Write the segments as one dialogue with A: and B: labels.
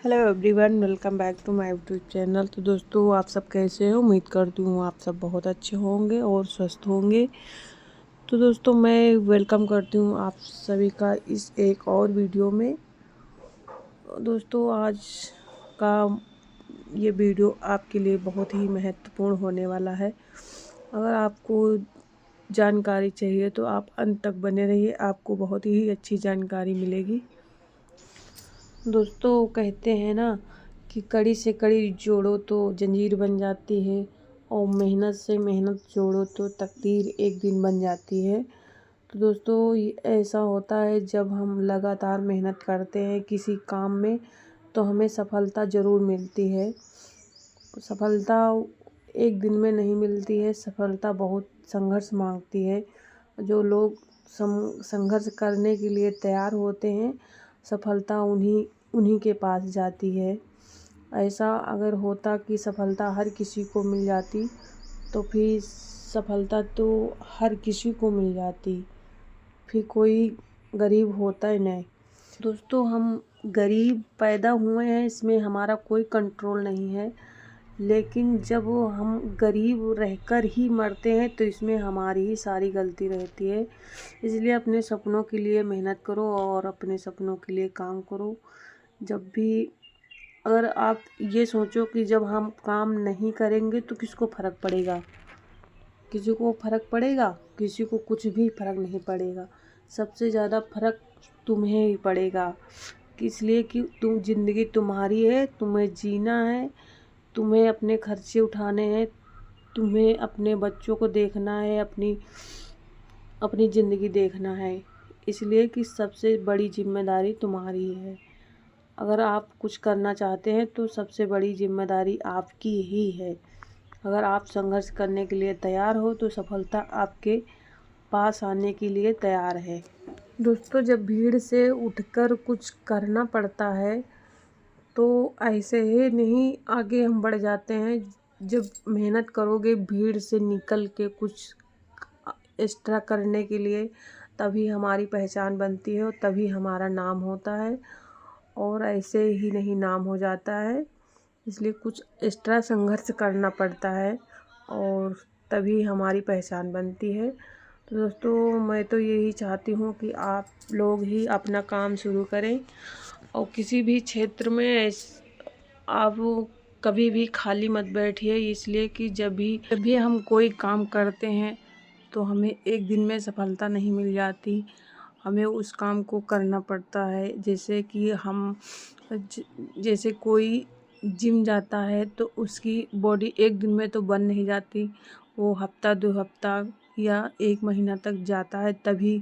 A: Hello everyone, welcome back to my YouTube channel. तो दोस्तों, आप सब कैसे हो? उम्मीद करती हूँ आप सब बहुत अच्छे होंगे और स्वस्थ होंगे। तो दोस्तों, मैं वेलकम करती हूँ आप सभी का इस एक और वीडियो में। दोस्तों, आज का ये वीडियो आपके लिए बहुत ही महत्वपूर्ण होने वाला है। अगर आपको जानकारी चाहिए तो आप अंत तक बने रहिए, आपको बहुत ही अच्छी जानकारी मिलेगी। दोस्तों, कहते हैं ना कि कड़ी से कड़ी जोड़ो तो जंजीर बन जाती है, और मेहनत से मेहनत जोड़ो तो तकदीर एक दिन बन जाती है। तो दोस्तों, ये ऐसा होता है जब हम लगातार मेहनत करते हैं किसी काम में तो हमें सफलता ज़रूर मिलती है। सफलता एक दिन में नहीं मिलती है, सफलता बहुत संघर्ष मांगती है। जो लोग संघर्ष करने के लिए तैयार होते हैं, सफलता उन्हीं उन्हीं के पास जाती है। ऐसा अगर होता कि सफलता हर किसी को मिल जाती तो फिर सफलता तो हर किसी को मिल जाती, फिर कोई गरीब होता ही नहीं। दोस्तों, हम गरीब पैदा हुए हैं, इसमें हमारा कोई कंट्रोल नहीं है, लेकिन जब हम गरीब रहकर ही मरते हैं तो इसमें हमारी ही सारी गलती रहती है। इसलिए अपने सपनों के लिए मेहनत करो और अपने सपनों के लिए काम करो। जब भी अगर आप ये सोचो कि जब हम काम नहीं करेंगे तो किसको फ़र्क पड़ेगा? किसी को फ़र्क पड़ेगा? किसी को कुछ भी फ़र्क नहीं पड़ेगा। सबसे ज़्यादा फ़र्क तुम्हें ही पड़ेगा, इसलिए कि ज़िंदगी तुम्हारी है, तुम्हें जीना है, तुम्हें अपने खर्चे उठाने हैं, तुम्हें अपने बच्चों को देखना है, अपनी ज़िंदगी देखना है। इसलिए कि सबसे बड़ी जिम्मेदारी तुम्हारी है। अगर आप कुछ करना चाहते हैं तो सबसे बड़ी जिम्मेदारी आपकी ही है। अगर आप संघर्ष करने के लिए तैयार हो तो सफलता आपके पास आने के लिए तैयार है। दोस्तों, जब भीड़ से उठकर कुछ करना पड़ता है तो ऐसे ही नहीं आगे हम बढ़ जाते हैं। जब मेहनत करोगे भीड़ से निकल के कुछ एक्स्ट्रा करने के लिए, तभी हमारी पहचान बनती है और तभी हमारा नाम होता है, और ऐसे ही नहीं नाम हो जाता है। इसलिए कुछ एक्स्ट्रा संघर्ष करना पड़ता है और तभी हमारी पहचान बनती है। तो दोस्तों, मैं तो यही चाहती हूँ कि आप लोग ही अपना काम शुरू करें, और किसी भी क्षेत्र में आप कभी भी खाली मत बैठिए। इसलिए कि जब भी हम कोई काम करते हैं तो हमें एक दिन में सफलता नहीं मिल जाती, हमें उस काम को करना पड़ता है। जैसे कोई जिम जाता है तो उसकी बॉडी एक दिन में तो बन नहीं जाती, वो हफ्ता 2 हफ्ता या 1 महीना तक जाता है, तभी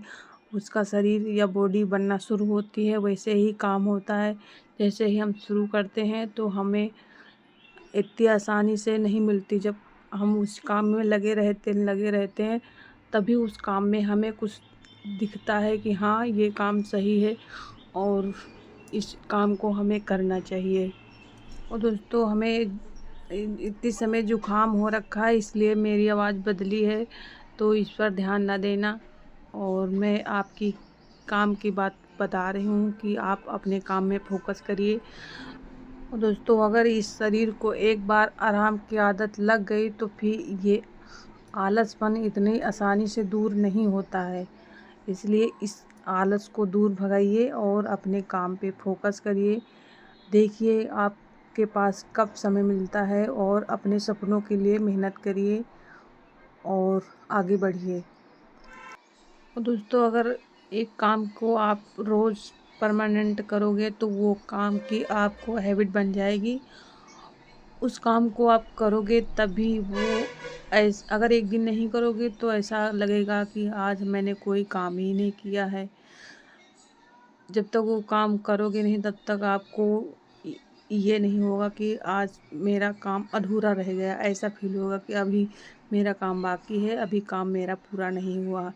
A: उसका शरीर या बॉडी बनना शुरू होती है। वैसे ही काम होता है, जैसे ही हम शुरू करते हैं तो हमें इतनी आसानी से नहीं मिलती। जब हम उस काम में लगे रहते हैं तभी उस काम में हमें कुछ दिखता है कि हाँ, ये काम सही है और इस काम को हमें करना चाहिए। और दोस्तों, हमें इतने समय जुकाम हो रखा है, इसलिए मेरी आवाज़ बदली है, तो इस पर ध्यान ना देना। और मैं आपकी काम की बात बता रही हूँ कि आप अपने काम में फोकस करिए। और दोस्तों, अगर इस शरीर को एक बार आराम की आदत लग गई तो फिर ये आलसपन इतनी आसानी से दूर नहीं होता है। इसलिए इस आलस को दूर भगाइए और अपने काम पे फोकस करिए। देखिए आपके पास कब समय मिलता है, और अपने सपनों के लिए मेहनत करिए और आगे बढ़िए। और दोस्तों, अगर एक काम को आप रोज़ परमानेंट करोगे तो वो काम की आपको हैबिट बन जाएगी। उस काम को आप करोगे तभी वो अगर एक दिन नहीं करोगे तो ऐसा लगेगा कि आज मैंने कोई काम ही नहीं किया है। जब तक वो काम करोगे नहीं तब तक आपको ये नहीं होगा कि आज मेरा काम अधूरा रह गया। ऐसा फील होगा कि अभी मेरा काम बाकी है, अभी काम मेरा पूरा नहीं हुआ।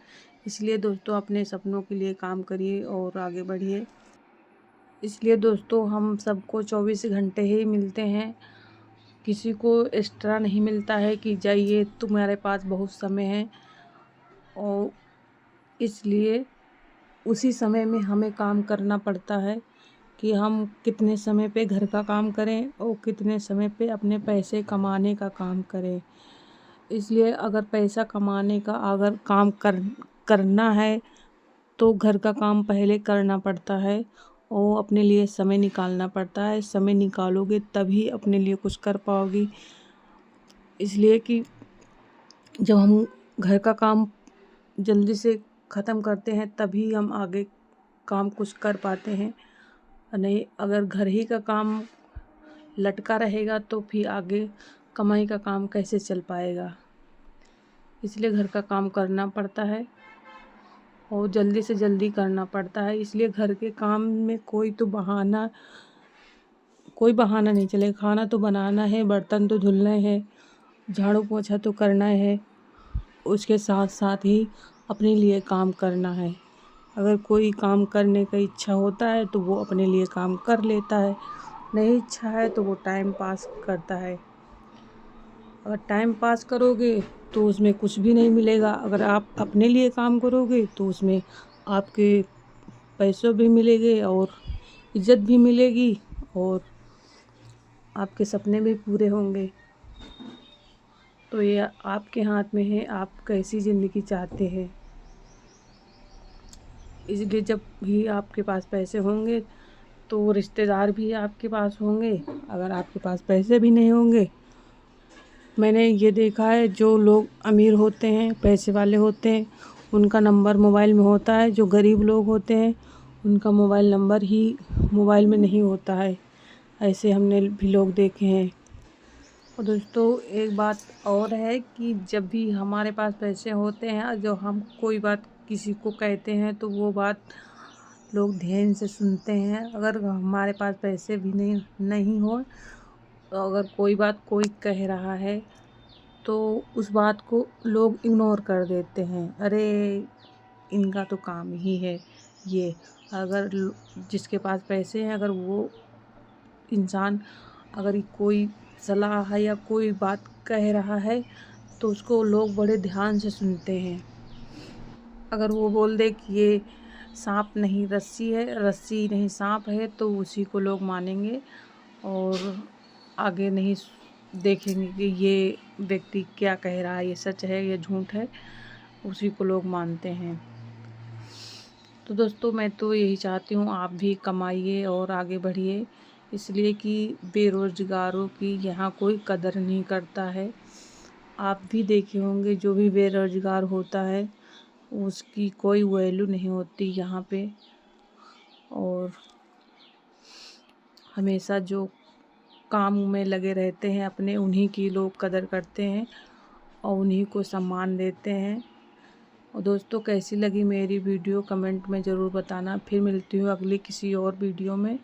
A: इसलिए दोस्तों, अपने सपनों के लिए काम करिए और आगे बढ़िए। इसलिए दोस्तों, हम सबको 24 घंटे ही मिलते हैं, किसी को एक्स्ट्रा नहीं मिलता है कि जाइए तुम्हारे पास बहुत समय है। और इसलिए उसी समय में हमें काम करना पड़ता है। कि हम कितने समय पे घर का काम करें और कितने समय पे अपने पैसे कमाने का काम करें। इसलिए अगर पैसा कमाने का अगर काम करना है तो घर का काम पहले करना पड़ता है और अपने लिए समय निकालना पड़ता है। समय निकालोगे तभी अपने लिए कुछ कर पाओगी। इसलिए कि जब हम घर का काम जल्दी से ख़त्म करते हैं तभी हम आगे काम कुछ कर पाते हैं, नहीं अगर घर ही का काम लटका रहेगा तो फिर आगे कमाई का काम कैसे चल पाएगा। इसलिए घर का काम करना पड़ता है और जल्दी से जल्दी करना पड़ता है। इसलिए घर के काम में कोई बहाना नहीं चलेगा। खाना तो बनाना है, बर्तन तो धुलने हैं, झाड़ू पोछा तो करना है, उसके साथ साथ ही अपने लिए काम करना है। अगर कोई काम करने का इच्छा होता है तो वो अपने लिए काम कर लेता है, नहीं इच्छा है तो वो टाइम पास करता है। अगर टाइम पास करोगे तो उसमें कुछ भी नहीं मिलेगा। अगर आप अपने लिए काम करोगे तो उसमें आपके पैसों भी मिलेंगे और इज़्ज़त भी मिलेगी और आपके सपने भी पूरे होंगे। तो ये आपके हाथ में है, आप कैसी ज़िंदगी चाहते हैं। इसलिए जब भी आपके पास पैसे होंगे तो रिश्तेदार भी आपके पास होंगे। अगर आपके पास पैसे भी नहीं होंगे, मैंने ये देखा है जो लोग अमीर होते हैं, पैसे वाले होते हैं, उनका नंबर मोबाइल में होता है। जो गरीब लोग होते हैं उनका मोबाइल नंबर ही मोबाइल में नहीं होता है। ऐसे हमने भी लोग देखे हैं। और दोस्तों एक बात और है कि जब भी हमारे पास पैसे होते हैं, जो हम कोई बात किसी को कहते हैं तो वो बात लोग ध्यान से सुनते हैं। अगर हमारे पास पैसे भी नहीं हो तो अगर कोई बात कोई कह रहा है तो उस बात को लोग इग्नोर कर देते हैं। अरे इनका तो काम ही है ये। अगर जिसके पास पैसे हैं, अगर वो इंसान अगर कोई सलाह है या कोई बात कह रहा है तो उसको लोग बड़े ध्यान से सुनते हैं। अगर वो बोल दे कि ये सांप नहीं रस्सी है, रस्सी नहीं सांप है, तो उसी को लोग मानेंगे और आगे नहीं देखेंगे कि ये व्यक्ति क्या कह रहा है, ये सच है या झूठ है, उसी को लोग मानते हैं। तो दोस्तों मैं तो यही चाहती हूँ आप भी कमाइए और आगे बढ़िए। इसलिए कि बेरोज़गारों की यहाँ कोई कदर नहीं करता है। आप भी देखे होंगे जो भी बेरोज़गार होता है उसकी कोई वैल्यू नहीं होती यहाँ पे। और हमेशा जो काम में लगे रहते हैं अपने, उन्हीं की लोग कदर करते हैं और उन्हीं को सम्मान देते हैं। और दोस्तों कैसी लगी मेरी वीडियो कमेंट में ज़रूर बताना। फिर मिलती हूँ अगली किसी और वीडियो में।